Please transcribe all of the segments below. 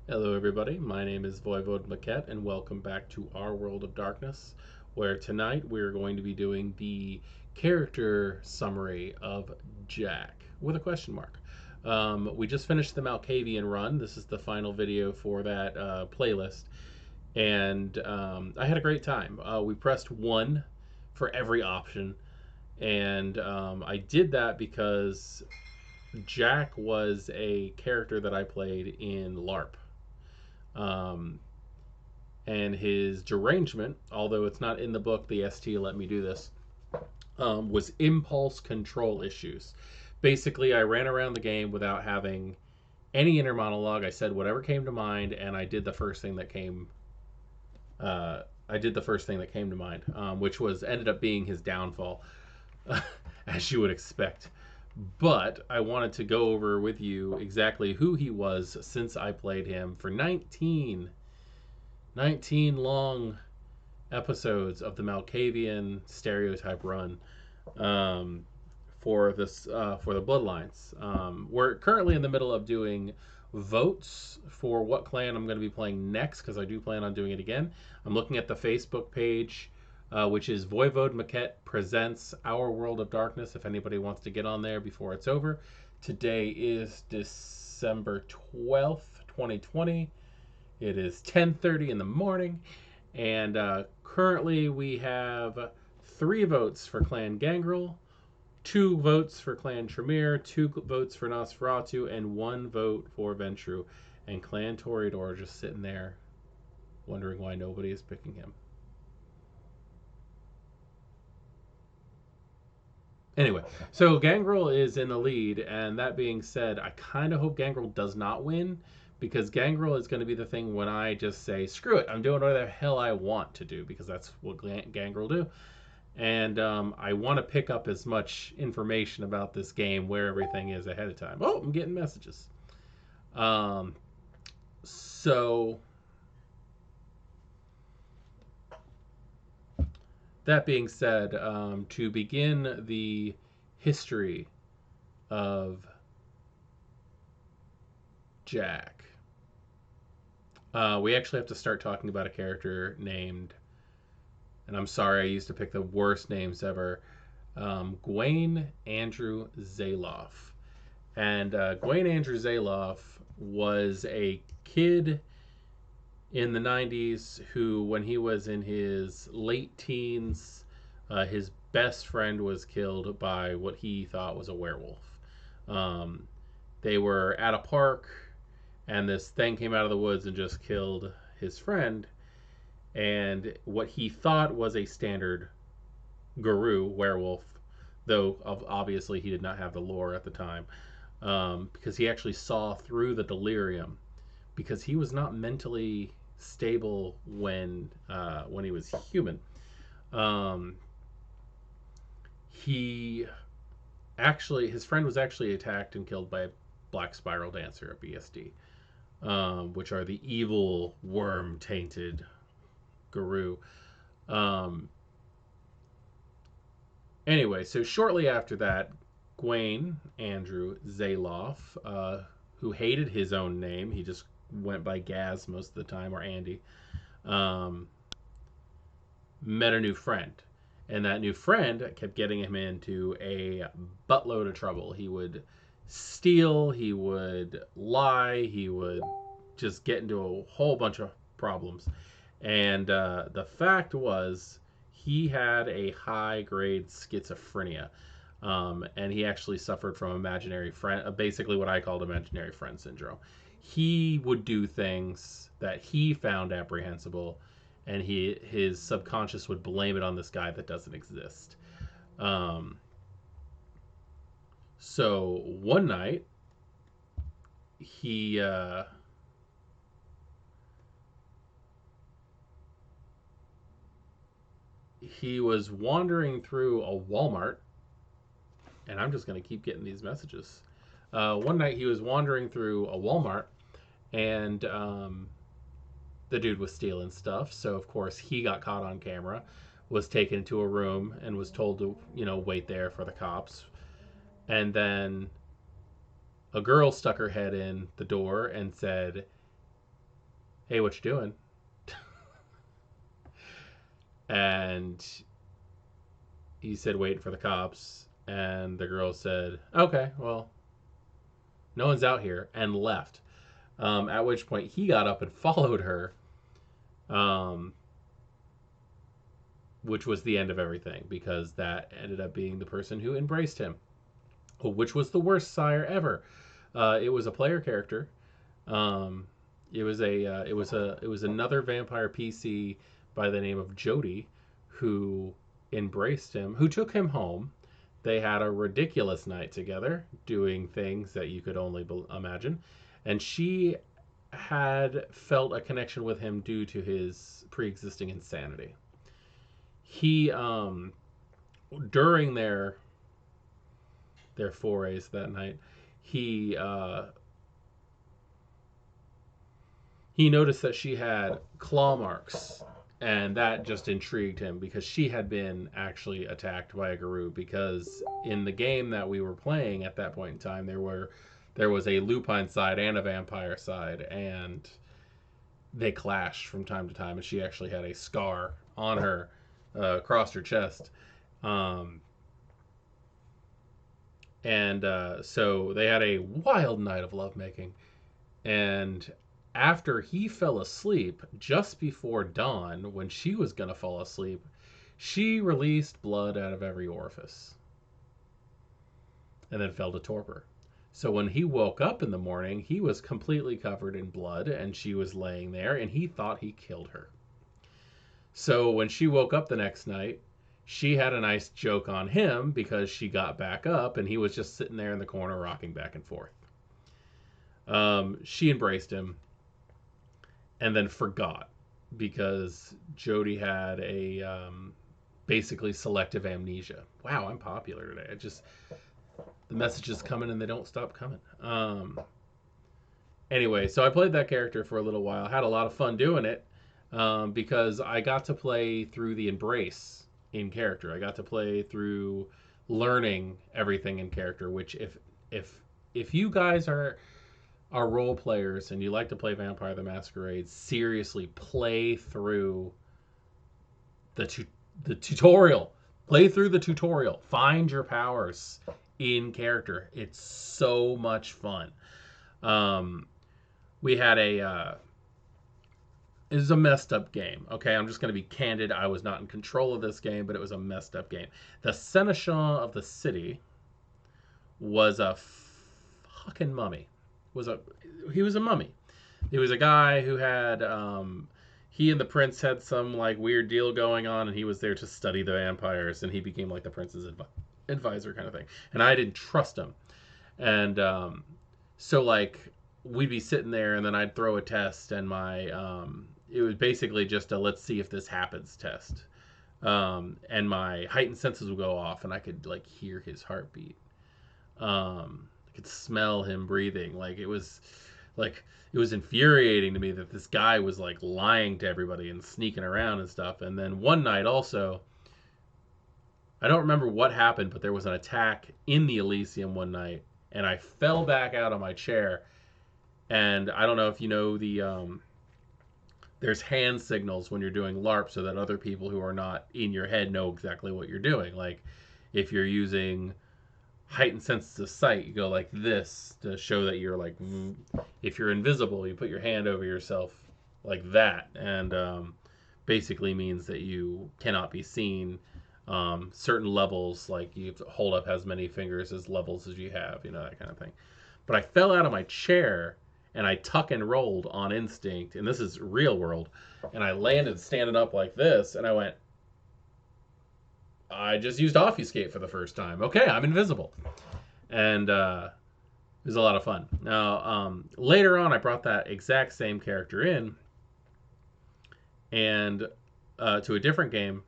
Hello, everybody. My name is Voivode Maquette, and welcome back to Our World of Darkness, where tonight we're going to be doing the character summary of Jack with a question mark. We just finished the Malkavian run. This is the final video for that playlist, and I had a great time. We pressed 1 for every option, and I did that because Jack was a character that I played in LARP. Um, and his derangement, although it's not in the book, the ST let me do this, was impulse control issues. Basically, I ran around the game without having any inner monologue. I said whatever came to mind, and I did the first thing that came. I did the first thing that came to mind, which was ended up being his downfall, as you would expect. But I wanted to go over with you exactly who he was since I played him for 19 long episodes of the Malkavian stereotype run um, for the Bloodlines. We're currently in the middle of doing votes for what clan I'm going to be playing next because I do plan on doing it again. I'm looking at the Facebook page, which is Voivode Maquette Presents Our World of Darkness. If anybody wants to get on there before it's over, today is December 12th, 2020. It is 10:30 in the morning, and currently we have 3 votes for Clan Gangrel, 2 votes for Clan Tremere, 2 votes for Nosferatu, and 1 vote for Ventru. And Clan Toreador just sitting there wondering why nobody is picking him. Anyway, so Gangrel is in the lead, and that being said, I kind of hope Gangrel does not win because Gangrel is going to be the thing when I just say, screw it, I'm doing whatever the hell I want to do because that's what Gangrel do. And I want to pick up as much information about this game, where everything is ahead of time. Oh, I'm getting messages. Um, so, that being said, to begin the history of Jack, we actually have to start talking about a character named, and I'm sorry, I used to pick the worst names ever, Gawain Andrew Zaloff. And Gawain Andrew Zaloff was a kid in the 90s who, when he was in his late teens, his best friend was killed by what he thought was a werewolf. Um, they were at a park, and this thing came out of the woods and just killed his friend. And what he thought was a standard guru werewolf, though obviously he did not have the lore at the time, because he actually saw through the delirium, because he was not mentally stable when he was human. Um, he his friend was actually attacked and killed by a black spiral dancer, a BSD, which are the evil worm tainted guru. Um, anyway, so shortly after that, Gawain Andrew Zaloff, who hated his own name, he just went by Gaz most of the time, or Andy, um, met a new friend. And that new friend kept getting him into a buttload of trouble. He would steal, he would lie, he would just get into a whole bunch of problems. And the fact was, he had a high grade schizophrenia. And he actually suffered from imaginary friend, basically what I called imaginary friend syndrome. He would do things that he found apprehensible, and his subconscious would blame it on this guy that doesn't exist. Um, so one night, he he was wandering through a Walmart, and I'm just going to keep getting these messages. One night he was wandering through a Walmart, and the dude was stealing stuff. So of course he got caught on camera, was taken to a room, and was told to wait there for the cops. And then a girl stuck her head in the door and said, "Hey, what you doing?" And he said, "Waiting for the cops." And the girl said, "Okay, well, no one's out here," and left. At which point he got up and followed her, um, which was the end of everything because that ended up being the person who embraced him, which was the worst sire ever. It was a player character. Um, it was another vampire PC by the name of Jody who embraced him, who took him home. They had a ridiculous night together, doing things that you could only imagine, and she had felt a connection with him due to his pre-existing insanity. He during their forays that night, he he noticed that she had claw marks, and that just intrigued him because she had been actually attacked by a Garou. Because in the game that we were playing at that point in time, there was a lupine side and a vampire side, and they clashed from time to time, and she actually had a scar on her across her chest. Um, and so they had a wild night of lovemaking. And after he fell asleep, just before dawn, when she was going to fall asleep, she released blood out of every orifice and then fell to torpor. So when he woke up in the morning, he was completely covered in blood and she was laying there and he thought he killed her. So when she woke up the next night, she had a nice joke on him because she got back up and he was just sitting there in the corner rocking back and forth. She embraced him and then forgot because Jody had a basically selective amnesia. Wow, I'm popular today. I just the messages coming and they don't stop coming. Anyway, so I played that character for a little while. Had a lot of fun doing it because I got to play through the embrace in character. I got to play through learning everything in character. Which if you guys are role players and you like to play Vampire the Masquerade, seriously play through the the tutorial. Play through the tutorial. Find your powers in character. It's so much fun. Um, we had it was a messed up game. Okay, I'm just going to be candid. I was not in control of this game, but it was a messed up game. The seneschal of the city was a fucking mummy. He was a mummy. He was a guy who had he and the prince had some like weird deal going on, and he was there to study the vampires, and he became like the prince's advisor kind of thing. And I didn't trust him, and so like we'd be sitting there, and then I'd throw a test, and my it was basically just a let's see if this happens test. And my heightened senses would go off, and I could like hear his heartbeat. I could smell him breathing. Like it was infuriating to me that this guy was like lying to everybody and sneaking around and stuff. And then one night also, I don't remember what happened, but there was an attack in the Elysium one night, and I fell back out of my chair. And I don't know if you know there's hand signals when you're doing LARP so that other people who are not in your head know exactly what you're doing. Like if you're using heightened senses of sight, you go like this to show that you're like, if you're invisible, you put your hand over yourself like that, and basically means that you cannot be seen. Certain levels, like you have to hold up as many fingers as levels as you have, that kind of thing. But I fell out of my chair and I tuck and rolled on instinct, and this is real world, and I landed standing up like this, and I went, I just used obfuscate for the first time. Okay, I'm invisible. And it was a lot of fun. Now, later on, I brought that exact same character in and to a different game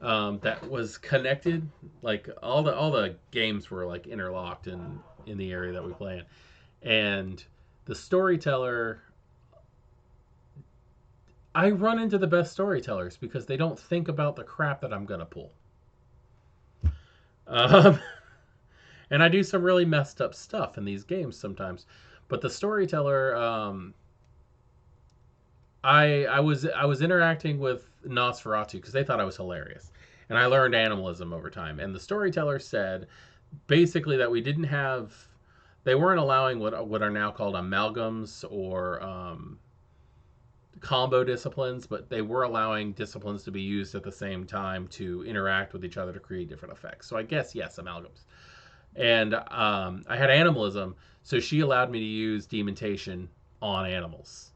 that was connected. Like all the games were like interlocked in the area that we play in. And the storyteller, I run into the best storytellers because they don't think about the crap that I'm gonna pull. And I do some really messed up stuff in these games sometimes. But the storyteller I was interacting with Nosferatu because they thought I was hilarious, and I learned animalism over time. And the storyteller said basically that we didn't have, they weren't allowing what are now called amalgams or combo disciplines, but they were allowing disciplines to be used at the same time to interact with each other to create different effects. So I guess yes, amalgams. And I had animalism, so she allowed me to use demontation on animals,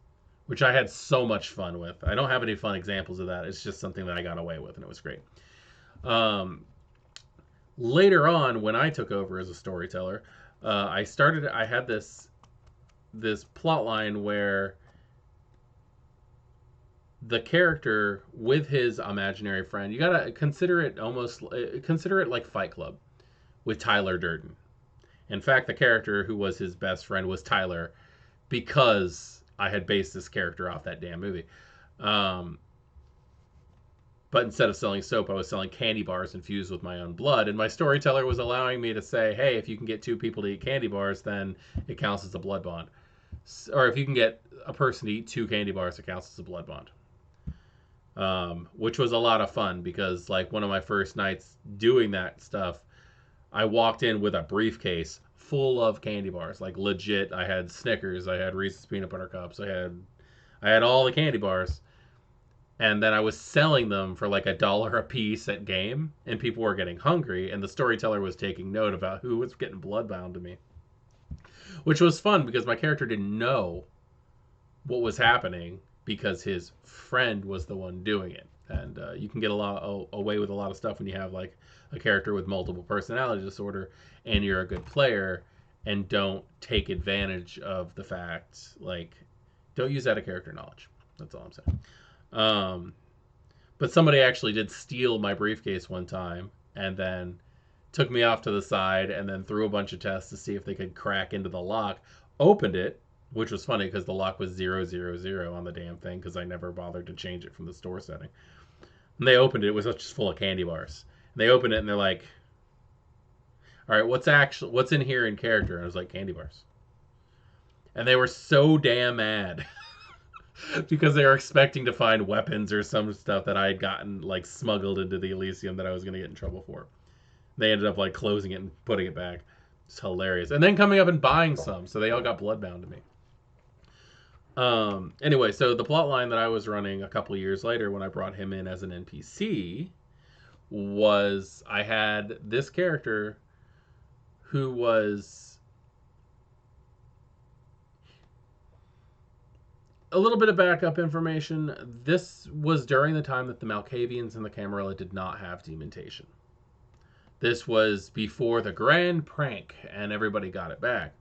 which I had so much fun with. I don't have any fun examples of that. It's just something that I got away with, and it was great. Um, Later on, when I took over as a storyteller, I had this plot line where the character with his imaginary friend, you gotta consider it like Fight Club with Tyler Durden. In fact, the character who was his best friend was Tyler because I had based this character off that damn movie. Um, but instead of selling soap, I was selling candy bars infused with my own blood. And my storyteller was allowing me to say, hey, if you can get two people to eat candy bars, then it counts as a blood bond. Or if you can get a person to eat two candy bars, it counts as a blood bond. Which was a lot of fun because, like, one of my first nights doing that stuff, I walked in with a briefcase full of candy bars, like legit. I had Snickers, I had Reese's peanut butter cups, I had all the candy bars, and then I was selling them for like $1 a piece at game, and people were getting hungry, and the storyteller was taking note about who was getting bloodbound to me, which was fun because my character didn't know what was happening because his friend was the one doing it. And you can get away with a lot of stuff when you have like a character with multiple personality disorder and you're a good player and don't take advantage of the fact, like, don't use out of character knowledge. That's all I'm saying. But somebody actually did steal my briefcase one time and then took me off to the side and then threw a bunch of tests to see if they could crack into the lock, opened it, which was funny because the lock was 000 on the damn thing because I never bothered to change it from the store setting. And they opened it. It was just full of candy bars. And they opened it and they're like, all right, what's in here in character? And I was like, candy bars. And they were so damn mad because they were expecting to find weapons or some stuff that I had gotten like smuggled into the Elysium that I was going to get in trouble for. They ended up like closing it and putting it back. It's hilarious. And then coming up and buying some, so they all got bloodbound to me. Anyway, so the plot line that I was running a couple years later when I brought him in as an NPC was I had this character who was a little bit of backup information. This was during the time that the Malkavians and the Camarilla did not have demontation. This was before the grand prank and everybody got it back.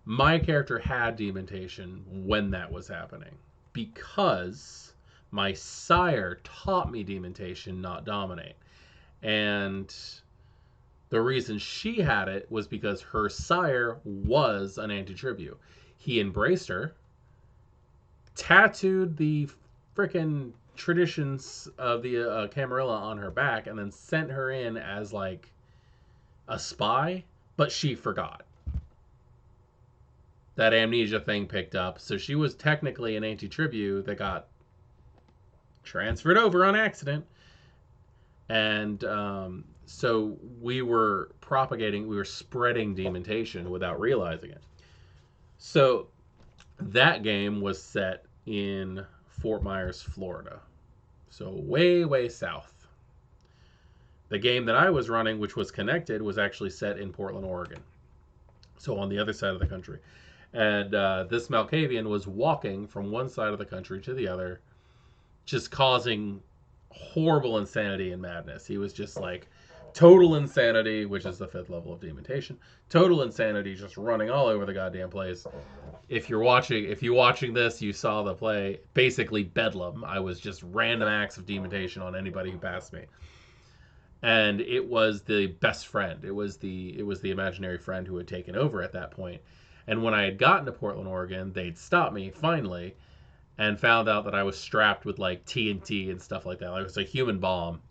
My character had demontation when that was happening because my sire taught me demontation, not dominate. And the reason she had it was because her sire was an anti-tribute. He embraced her, tattooed the frickin' traditions of the Camarilla on her back, and then sent her in as like a spy, but she forgot. That amnesia thing picked up, so she was technically an anti-tribute that got transferred over on accident. And so we were spreading demontation without realizing it. So that game was set in Fort Myers, Florida. So way, way south. The game that I was running, which was connected, was actually set in Portland, Oregon. So on the other side of the country. And this Malkavian was walking from one side of the country to the other, just causing horrible insanity and madness. He was just like total insanity, which is the 5th level of demontation. Total insanity, just running all over the goddamn place. If you're watching this, you saw the play. Basically bedlam. I was just random acts of demontation on anybody who passed me. And it was the best friend. It was the imaginary friend who had taken over at that point. And when I had gotten to Portland, Oregon, they'd stopped me finally and found out that I was strapped with like TNT and stuff like that. Like it was a human bomb.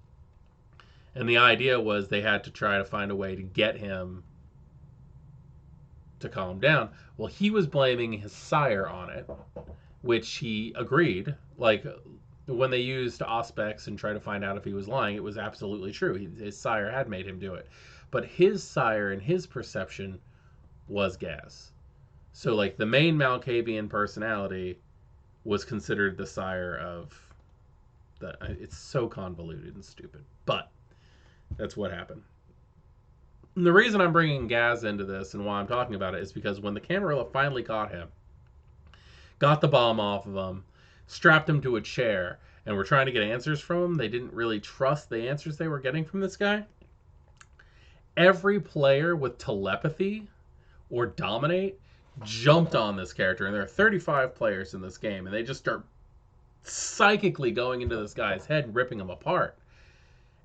And the idea was they had to try to find a way to get him to calm down. Well, he was blaming his sire on it, which he agreed. Like, when they used Auspex and tried to find out if he was lying, it was absolutely true. His sire had made him do it. But his sire, in his perception, was Gaz. So, like, the main Malkavian personality was considered the sire of the. It's so convoluted and stupid. But that's what happened. And the reason I'm bringing Gaz into this and why I'm talking about it is because when the Camarilla finally caught him, got the bomb off of him, strapped him to a chair, and were trying to get answers from him, they didn't really trust the answers they were getting from this guy. Every player with telepathy or dominate jumped on this character, and there are 35 players in this game, and they just start psychically going into this guy's head and ripping him apart.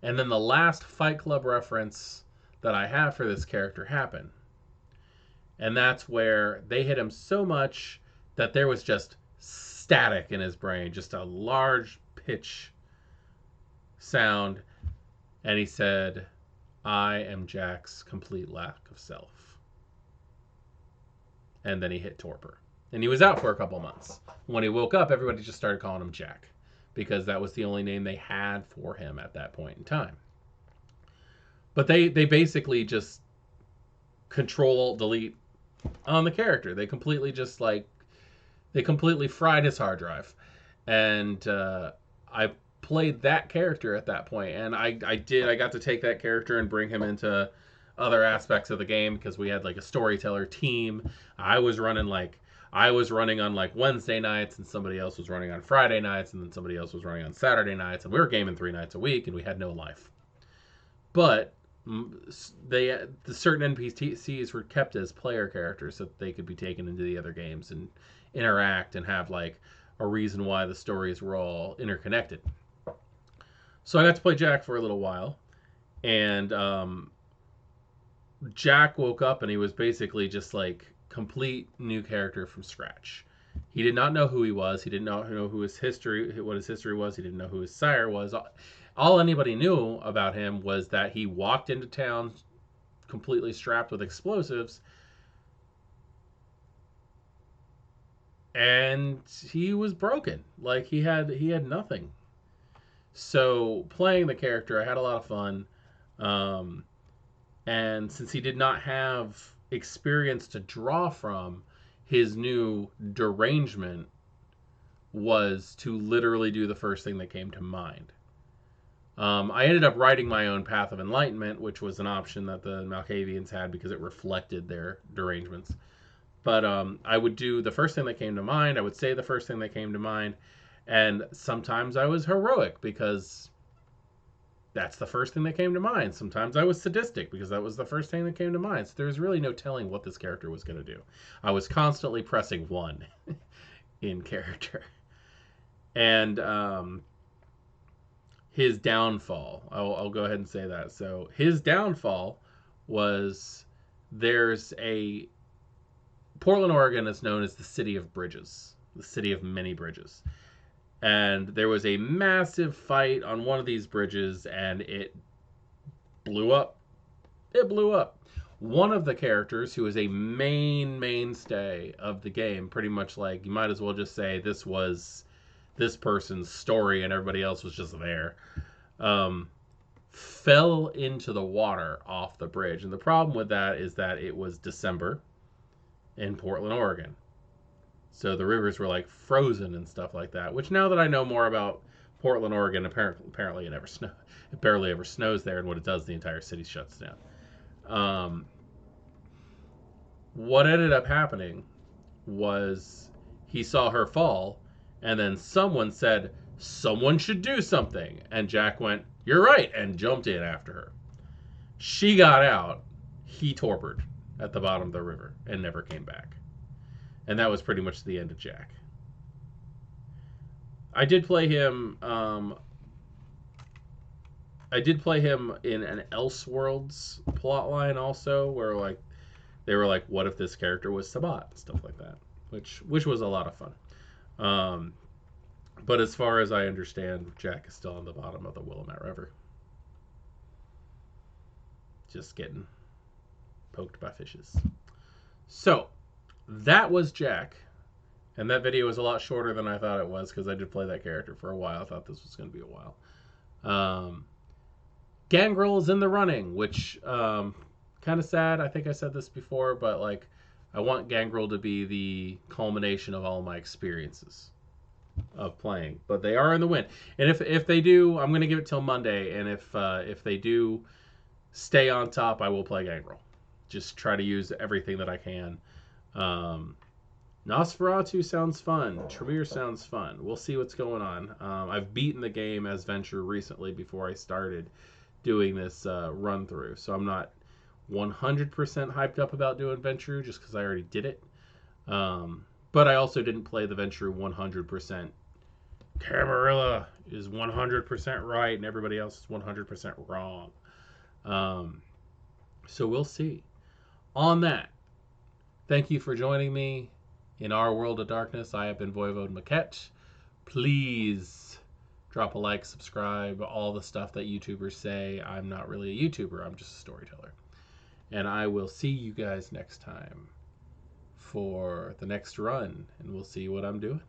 And then the last Fight Club reference that I have for this character happened. And that's where they hit him so much that there was just static in his brain, just a large pitch sound. And he said, "I am Jack's complete lack of self." And then he hit torpor. And he was out for a couple months. When he woke up, everybody just started calling him Jack, because that was the only name they had for him at that point in time. But they basically just Control-Delete on the character. They completely just they completely fried his hard drive. And I played that character at that point, and I got to take that character and bring him into other aspects of the game, because we had like a storyteller team. I was running on like Wednesday nights, and somebody else was running on Friday nights, and then somebody else was running on Saturday nights, and we were gaming 3 nights a week, and we had no life. But the certain NPCs were kept as player characters so that they could be taken into the other games and interact and have like a reason why the stories were all interconnected. So I got to play Jack for a little while, and Jack woke up and he was basically just like complete new character from scratch. He did not know who he was. He didn't know who his history, what his history was. He didn't know who his sire was. All anybody knew about him was that he walked into town completely strapped with explosives, and he was broken. Like he had nothing. So playing the character, I had a lot of fun. And since he did not have experience to draw from, his new derangement was to literally do the first thing that came to mind. I ended up writing my own Path of Enlightenment, which was an option that the Malkavians had because it reflected their derangements. But I would do the first thing that came to mind. I would say the first thing that came to mind. And sometimes I was heroic because that's the first thing that came to mind. Sometimes I was sadistic because that was the first thing that came to mind. So there was really no telling what this character was going to do. I was constantly pressing 1 in character. And his downfall, I'll go ahead and say that. So his downfall was, there's a Portland, Oregon is known as the city of bridges, the city of many bridges. And there was a massive fight on one of these bridges, and it blew up. It blew up. One of the characters, who is a mainstay of the game, pretty much like, you might as well just say this was this person's story and everybody else was just there, fell into the water off the bridge. And the problem with that is that it was December in Portland, Oregon. So the rivers were like frozen and stuff like that, which now that I know more about Portland, Oregon, apparently it barely ever snows there, and what it does, the entire city shuts down. What ended up happening was he saw her fall, and then someone said, someone should do something. And Jack went, "You're right," and jumped in after her. She got out. He torpored at the bottom of the river and never came back. And that was pretty much the end of Jack. I did play him in an Elseworlds plotline also, where like they were like, what if this character was Sabat? Stuff like that. Which was a lot of fun. But as far as I understand, Jack is still on the bottom of the Willamette River. Just getting poked by fishes. So that was Jack. And that video was a lot shorter than I thought it was because I did play that character for a while. I thought this was going to be a while. Gangrel is in the running, which kind of sad. I think I said this before, but like I want Gangrel to be the culmination of all my experiences of playing. But they are in the win, and if they do, I'm going to give it till Monday. And if they do stay on top, I will play Gangrel. Just try to use everything that I can. Nosferatu sounds fun. Tremere sounds fun. We'll see what's going on. I've beaten the game as Venture recently before I started doing this run through, so I'm not 100% hyped up about doing Venture just because I already did it. But I also didn't play the Venture 100%. Camarilla is 100% right and everybody else is 100% wrong. So we'll see. On that, thank you for joining me in our world of darkness. I have been Voivode Maquette. Please drop a like, subscribe, all the stuff that YouTubers say. I'm not really a YouTuber, I'm just a storyteller. And I will see you guys next time for the next run, and we'll see what I'm doing.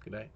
Good night.